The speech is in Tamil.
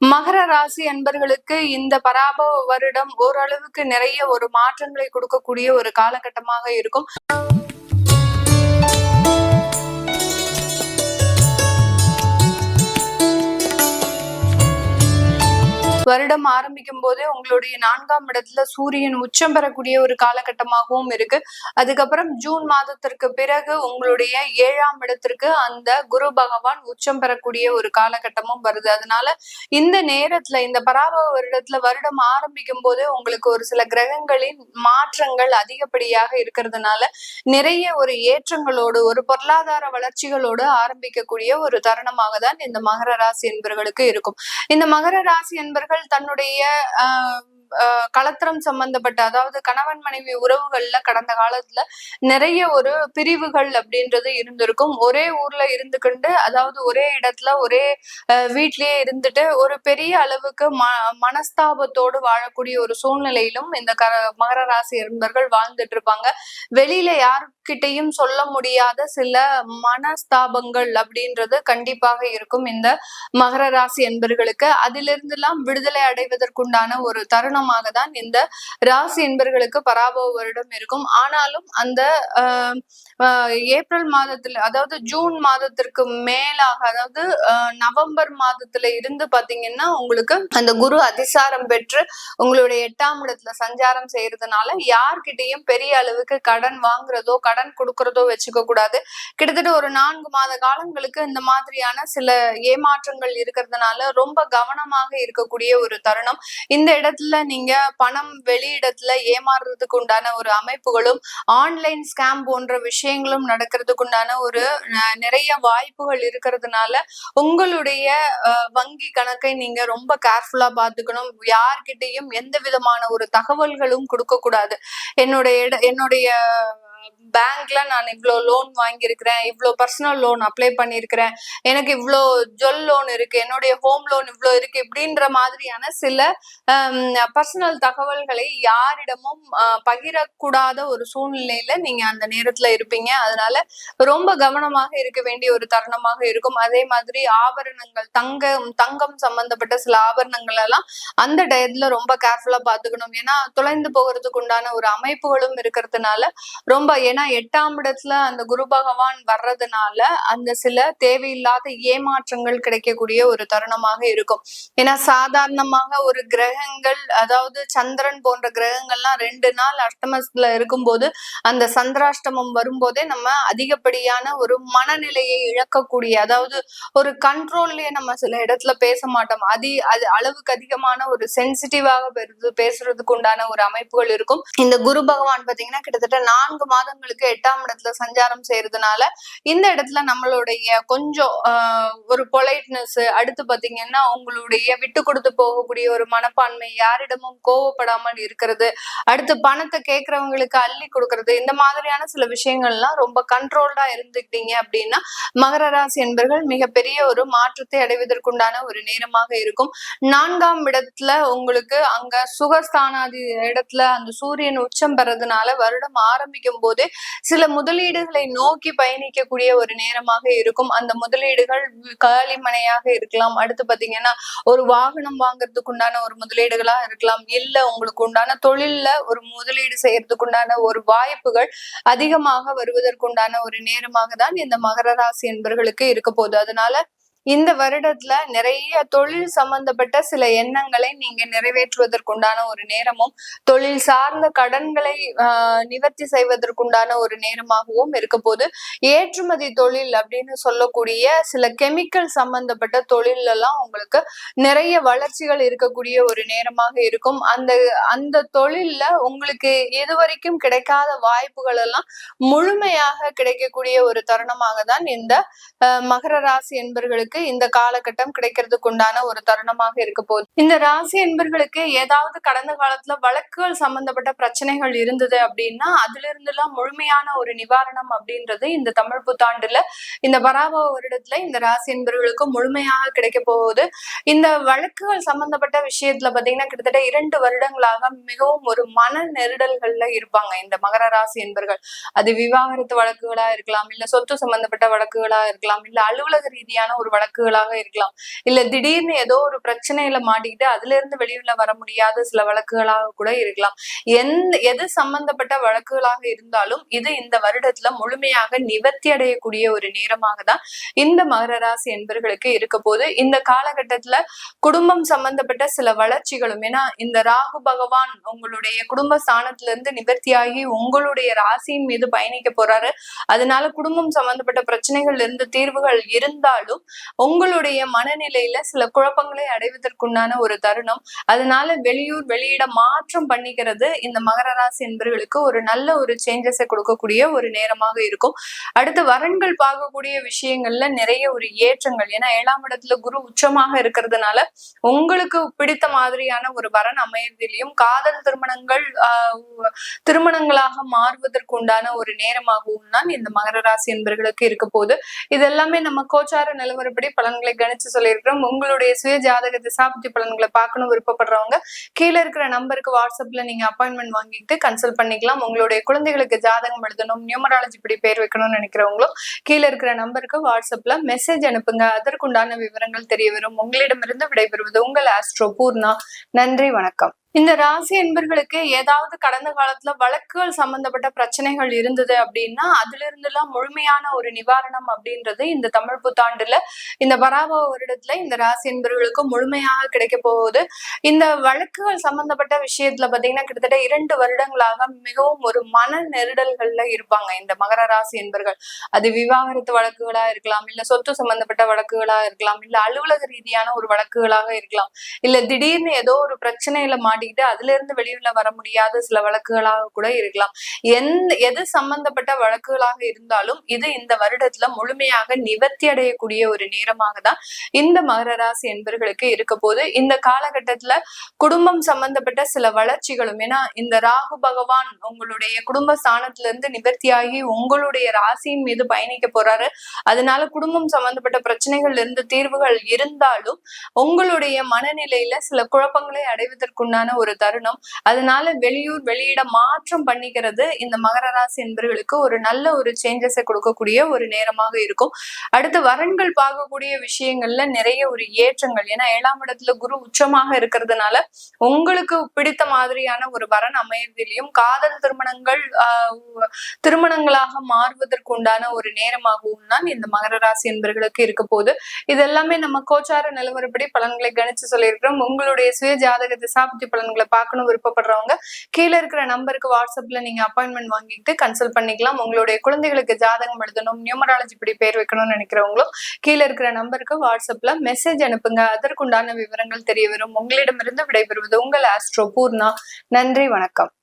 மகர ராசி அன்பர்களுக்கு இந்த பராபவ வருடம் ஓரளவுக்கு நிறைய ஒரு மாற்றங்களை கொடுக்கக்கூடிய ஒரு காலகட்டமாக இருக்கும். வருடம் ஆரம்பிக்கும் போதே உங்களுடைய 4ஆம் இடத்துல சூரியன் உச்சம் பெறக்கூடிய ஒரு காலகட்டமாகவும் இருக்கு. அதுக்கப்புறம் ஜூன் மாதத்திற்கு பிறகு உங்களுடைய 7ஆம் இடத்திற்கு அந்த குரு பகவான் உச்சம் பெறக்கூடிய ஒரு காலகட்டமும் வருது. அதனால இந்த நேரத்துல இந்த பராபவ வருடத்துல வருடம் ஆரம்பிக்கும் போதே உங்களுக்கு ஒரு சில கிரகங்களின் மாற்றங்கள் அதிகப்படியாக இருக்கிறதுனால நிறைய ஒரு ஏற்றங்களோடு ஒரு பொருளாதார வளர்ச்சிகளோடு ஆரம்பிக்கக்கூடிய ஒரு தருணமாக தான் இந்த மகர ராசி என்பர்களுக்கு இருக்கும். இந்த மகர ராசி என்பர்கள் தன்னுடைய களத்திரம் சம்பந்தப்பட்ட அதாவது கணவன் மனைவி உறவுகள்ல கடந்த காலத்துல நிறைய ஒரு பிரிவுகள் அப்படின்றது இருந்திருக்கும். ஒரே ஊர்ல இருந்துகிட்டு அதாவது ஒரே இடத்துல ஒரே வீட்லயே இருந்துட்டு ஒரு பெரிய அளவுக்கு மனஸ்தாபத்தோடு வாழக்கூடிய ஒரு சூழ்நிலையிலும் இந்த மகர ராசி என்பர்கள் வாழ்ந்துட்டு இருப்பாங்க. வெளியில யாருக்கிட்டையும் சொல்ல முடியாத சில மனஸ்தாபங்கள் அப்படின்றது கண்டிப்பாக இருக்கும் இந்த மகர ராசி என்பர்களுக்கு. அதிலிருந்து எல்லாம் விடுதலை அடைவதற்குண்டான ஒரு தருணமாக தான் இந்த ராசி என்பர்களுக்கு பராபவ வருடம் இருக்கும். ஆனாலும் அந்த ஏப்ரல் மாதத்துல அதாவது ஜூன் மாதத்திற்கு மேலாக அதாவது நவம்பர் மாதத்துல இருந்து பாத்தீங்கன்னா உங்களுக்கு அந்த குரு அதிசாரம் பெற்று உங்களுடைய 8ஆம் இடத்துல சஞ்சாரம் செய்யறதுனால யார்கிட்டையும் பெரிய அளவுக்கு கடன் வாங்குறதோ கடன் கொடுக்கறதோ வச்சுக்க கூடாது. கிட்டத்தட்ட ஒரு 4 மாத காலங்களுக்கு இந்த மாதிரியான சில ஏமாற்றங்கள் இருக்கிறதுனால ரொம்ப கவனமாக இருக்கக்கூடிய ஒரு தருணம். இந்த இடத்துல நீங்க பணம் வெளியிடத்துல ஏமாறுறதுக்கு உண்டான ஒரு அமைப்புகளும் ஆன்லைன் ஸ்கேம் போன்ற விஷயங்களும் நடக்கிறதுக்கு உண்டான ஒரு நிறைய வாய்ப்புகள் இருக்கிறதுனால உங்களுடைய வங்கி கணக்கை நீங்க ரொம்ப கேர்ஃபுல்லா பாத்துக்கணும். யார்கிட்டையும் எந்த விதமான ஒரு தகவல்களும் கொடுக்க கூடாது. என்னுடைய பேங்க்ல நான் இவ்வளோ லோன் வாங்கியிருக்கிறேன், இவ்வளோ பர்சனல் லோன் அப்ளை பண்ணியிருக்கிறேன், எனக்கு இவ்வளோ ஜுவல் லோன் இருக்கு, என்னுடைய ஹோம் லோன் இவ்வளோ இருக்கு, இப்படின்ற மாதிரியான சில பர்சனல் தகவல்களை யாரிடமும் பகிரக்கூடாத ஒரு சூழ்நிலையில நீங்க அந்த நேரத்துல இருப்பீங்க. அதனால ரொம்ப கவனமாக இருக்க வேண்டிய ஒரு தருணமாக இருக்கும். அதே மாதிரி ஆபரணங்கள் தங்கம் சம்பந்தப்பட்ட சில ஆபரணங்கள் எல்லாம் அந்த டயத்துல ரொம்ப கேர்ஃபுல்லா பாத்துக்கணும். ஏன்னா தொலைந்து போகிறதுக்கு உண்டான ஒரு அமைப்புகளும் இருக்கிறதுனால ரொம்ப ஏன்னா 8ஆம் இடத்துல அந்த குரு பகவான் வர்றதுனால அந்த சில தேவையில்லாத ஏமாற்றங்கள் கிடைக்கக்கூடிய ஒரு தருணமாக இருக்கும். ஏன்னா சாதாரணமாக ஒரு கிரகங்கள் அதாவது சந்திரன் போன்ற கிரகங்கள்லாம் 2 நாள் அஷ்டமத்துல இருக்கும்போது அந்த சந்திராஷ்டமம் வரும்போதே நம்ம அதிகப்படியான ஒரு மனநிலையை இழக்கக்கூடிய அதாவது ஒரு கண்ட்ரோல்லயே நம்ம சில இடத்துல பேச மாட்டோம். அது அளவுக்கு அதிகமான ஒரு சென்சிட்டிவாக பேசுறதுக்கு உண்டான ஒரு அமைப்புகள் இருக்கும். இந்த குரு பகவான் பாத்தீங்கன்னா கிட்டத்தட்ட 4 மாதங்களுக்கு 8ஆம் இடத்துல சஞ்சாரம் செய்யறதுனால இந்த இடத்துல நம்மளுடைய கொஞ்சம் ஒரு பொலைட்னஸ் அடுத்து பாத்தீங்கன்னா உங்களுடைய விட்டு கொடுத்து போகக்கூடிய ஒரு மனப்பான்மை, யாரிடமும் கோவப்படாமல் இருக்கிறது, அடுத்து பணத்தை கேட்கறவங்களுக்கு அள்ளி கொடுக்கறது, இந்த மாதிரியான சில விஷயங்கள்லாம் ரொம்ப கண்ட்ரோல்டா இருந்துக்கிட்டீங்க அப்படின்னா மகர ராசி என்பர்கள் மிகப்பெரிய ஒரு மாற்றத்தை அடைவதற்குண்டான ஒரு நேரமாக இருக்கும். 4ஆம் இடத்துல உங்களுக்கு அங்க சுகஸ்தானாதி இடத்துல அந்த சூரியன் உச்சம் பெறதுனால வருடம் ஆரம்பிக்கும் போது சில முதலீடுகளை நோக்கி பயணிக்கக்கூடிய ஒரு நேரமாக இருக்கும். அந்த முதலீடுகள் காலிமனையாக இருக்கலாம், அடுத்து பாத்தீங்கன்னா ஒரு வாகனம் வாங்குறதுக்கு உண்டான ஒரு முதலீடுகளா இருக்கலாம், இல்ல உங்களுக்கு உண்டான தொழில்ல ஒரு முதலீடு செய்யறதுக்கு உண்டான ஒரு வாய்ப்புகள் அதிகமாக வருவதற்குண்டான ஒரு நேரமாக தான் இந்த மகர ராசி என்பர்களுக்கு இருக்க போகுது. அதனால இந்த வருடத்துல நிறைய தொழில் சம்பந்தப்பட்ட சில எண்ணங்களை நீங்க நிறைவேற்றுவதற்குண்டான ஒரு நேரமும் தொழில் சார்ந்த கடன்களை நிவர்த்தி செய்வதற்குண்டான ஒரு நேரமாகவும் இருக்க போது. ஏற்றுமதி தொழில் அப்படின்னு சொல்லக்கூடிய சில கெமிக்கல் சம்பந்தப்பட்ட தொழில் எல்லாம் உங்களுக்கு நிறைய வளர்ச்சிகள் இருக்கக்கூடிய ஒரு நேரமாக இருக்கும். அந்த தொழில்ல உங்களுக்கு இதுவரைக்கும் கிடைக்காத வாய்ப்புகள் எல்லாம் முழுமையாக கிடைக்கக்கூடிய ஒரு தருணமாக தான் இந்த மகர ராசி என்பர்களுக்கு இந்த காலகட்டம் கிடைக்கிறதுக்கு உண்டான ஒரு தருணமாக இருக்க போகுது. இந்த ராசி என்பர்களுக்கு ஏதாவது கடந்த காலத்துல வழக்குகள் சம்பந்தப்பட்ட பிரச்சனைகள் இருந்தது அப்படின்னா அதுல இருந்து எல்லாம் முழுமையான ஒரு நிவாரணம் அப்படின்றது இந்த தமிழ் புத்தாண்டுல இந்த பராபவ வருடத்துல இந்த ராசி என்பர்களுக்கு முழுமையாக கிடைக்க போகுது. இந்த வழக்குகள் சம்பந்தப்பட்ட விஷயத்துல பாத்தீங்கன்னா கிட்டத்தட்ட 2 வருடங்களாக மிகவும் ஒரு மன நெருடல்கள்ல இருப்பாங்க இந்த மகர ராசி என்பர்கள். அது விவாகரத்து வழக்குகளா இருக்கலாம், இல்ல சொத்து சம்பந்தப்பட்ட வழக்குகளா இருக்கலாம், இல்ல அலுவலக ரீதியான ஒரு வழக்குகளாக இருக்கலாம். இல்ல திடீர்னு ஏதோ ஒரு பிரச்சனையில மாட்டிக்கிட்டு அதுல இருந்து வெளியில வர முடியாத சில வழக்குகளாக கூட இருக்கலாம். எது சம்பந்தப்பட்ட வழக்குகளாக இருந்தாலும் இது இந்த வருடத்துல முழுமையாக நிவர்த்தி அடையக்கூடிய ஒரு நேரமாக தான் இந்த மகர ராசி என்பர்களுக்கு இருக்க போது. இந்த காலகட்டத்துல குடும்பம் சம்பந்தப்பட்ட சில வளர்ச்சிகளும், ஏன்னா இந்த ராகு பகவான் உங்களுடைய குடும்ப ஸ்தானத்துல இருந்து நிவர்த்தியாகி உங்களுடைய ராசியின் மீது பயணிக்க போறாரு. அதனால குடும்பம் சம்பந்தப்பட்ட பிரச்சனைகள்ல இருந்து தீர்வுகள் இருந்தாலும் உங்களுடைய மனநிலையில சில குழப்பங்களை அடைவதற்குண்டான ஒரு தருணம். அதனால வெளியூர் வெளியிட மாற்றம் பண்ணிக்கிறது இந்த மகர ராசி என்பவர்களுக்கு ஒரு நல்ல ஒரு சேஞ்சஸை கொடுக்கக்கூடிய ஒரு நேரமாக இருக்கும். அடுத்து வரன்கள் பார்க்கக்கூடிய விஷயங்கள்ல நிறைய ஒரு ஏற்றங்கள், ஏன்னா 7ஆம் இடத்துல குரு உச்சமாக இருக்கிறதுனால உங்களுக்கு பிடித்த மாதிரியான ஒரு வரன் அமையறதிலையும் காதல் திருமணங்களாக மாறுவதற்கு உண்டான ஒரு நேரமாகவும் தான் இந்த மகர ராசி என்பவர்களுக்கு இருக்க போது. இதெல்லாமே நம்ம கோச்சார நிலவரப்படி பலன்களை கணிச்சு சொல்லியிருக்கிறோம். உங்களுடைய சுய ஜாதக திசாபுத்தி பலன்களை பார்க்கணும் விருப்பப்படுறவங்க கீழே இருக்கிற நம்பருக்கு வாட்ஸ்அப்ல நீங்க அப்பாயின்மெண்ட் வாங்கிட்டு கன்சல்ட் பண்ணிக்கலாம். உங்களுடைய குழந்தைகளுக்கு ஜாதகம் எழுதணும், நியூமராலஜி படி பேர் வைக்கணும்னு நினைக்கிறவங்களும் கீழே இருக்கிற நம்பருக்கு வாட்ஸ்அப்ல மெசேஜ் அனுப்புங்க. அதற்குண்டான விவரங்கள் தெரிய வரும். உங்களிடமிருந்து விடைபெறுவது உங்கள் ஆஸ்ட்ரோ பூர்ணா. நன்றி, வணக்கம். இந்த ராசி என்பர்களுக்கு ஏதாவது கடந்த காலத்துல வழக்குகள் சம்பந்தப்பட்ட பிரச்சனைகள் இருந்தது அப்படின்னா அதுல இருந்து எல்லாம் முழுமையான ஒரு நிவாரணம் அப்படின்றது இந்த தமிழ் புத்தாண்டுல இந்த பராபவ வருடத்துல இந்த ராசி என்பர்களுக்கு முழுமையாக கிடைக்க போகுது. இந்த வழக்குகள் சம்பந்தப்பட்ட விஷயத்துல பாத்தீங்கன்னா கிட்டத்தட்ட 2 வருடங்களாக மிகவும் ஒரு மன நெருடல்கள்ல இருப்பாங்க இந்த மகர ராசி என்பர்கள். அது விவாகரத்து வழக்குகளா இருக்கலாம், இல்ல சொத்து சம்பந்தப்பட்ட வழக்குகளா இருக்கலாம், இல்ல அலுவலக ரீதியான ஒரு வழக்குகளாக இருக்கலாம், இல்ல திடீர்னு ஏதோ ஒரு பிரச்சனையில அதுல இருந்து வெளியில வர முடியாத சில வழக்குகளாக கூட இருக்கலாம். எது சம்பந்தப்பட்ட வழக்குகளாக இருந்தாலும் இது இந்த வருடத்துல முழுமையாக நிவர்த்தி அடையக்கூடிய ஒரு நேரமாக தான் இந்த மகர ராசி என்பர்களுக்கு இருக்க போது. இந்த காலகட்டத்துல குடும்பம் சம்பந்தப்பட்ட சில வளர்ச்சிகளும், ஏன்னா இந்த ராகு பகவான் உங்களுடைய குடும்ப ஸ்தானத்துல இருந்து நிவர்த்தியாகி உங்களுடைய ராசியின் மீது பயணிக்க போறாரு. அதனால குடும்பம் சம்பந்தப்பட்ட பிரச்சனைகள்ல இருந்து தீர்வுகள் இருந்தாலும் உங்களுடைய மனநிலையில சில குழப்பங்களை அடைவதற்குண்டான ஒரு தருணம். அதனால வெளியூர் வெளியிட மாற்றம் பண்ணிக்கிறது இந்த மகர ராசி என்பவர்களுக்கு ஒரு நல்ல ஒரு சேஞ்சஸை கொடுக்கக்கூடிய ஒரு நேரமாக இருக்கும். அடுத்து வரன்கள் பார்க்கக்கூடிய விஷயங்கள்ல நிறைய ஒரு ஏற்றங்கள், ஏன்னா 7ஆம் இடத்துல குரு உச்சமாக இருக்கிறதுனால உங்களுக்கு பிடித்த மாதிரியான ஒரு வரன் அமையறதிலையும் காதல் திருமணங்களாக மாறுவதற்கு உண்டான ஒரு நேரமாகவும் தான் இந்த மகர ராசி என்பவர்களுக்கு இருக்க போது. இதெல்லாமே நம்ம கோச்சார நிலவரப்படி பலன்களை கணிச்சு சொல்லியிருக்கிறோம். உங்களுடைய சுய ஜாதக திசாபுத்தி பலன்களை பார்க்கணும் விருப்பப்படுறவங்க கீழே இருக்கிற நம்பருக்கு வாட்ஸ்அப்ல நீங்க அப்பாயின்மெண்ட் வாங்கிட்டு கன்சல்ட் பண்ணிக்கலாம். உங்களுடைய குழந்தைகளுக்கு ஜாதகம் எழுதணும், நியூமராலஜி படி பேர் வைக்கணும்னு நினைக்கிறவங்களும் கீழே இருக்கிற நம்பருக்கு வாட்ஸ்அப்ல மெசேஜ் அனுப்புங்க. அதற்குண்டான விவரங்கள் தெரிய வரும். உங்களிடமிருந்து விடைபெறுவது உங்கள் ஆஸ்ட்ரோ பூர்ணா. நன்றி, வணக்கம்.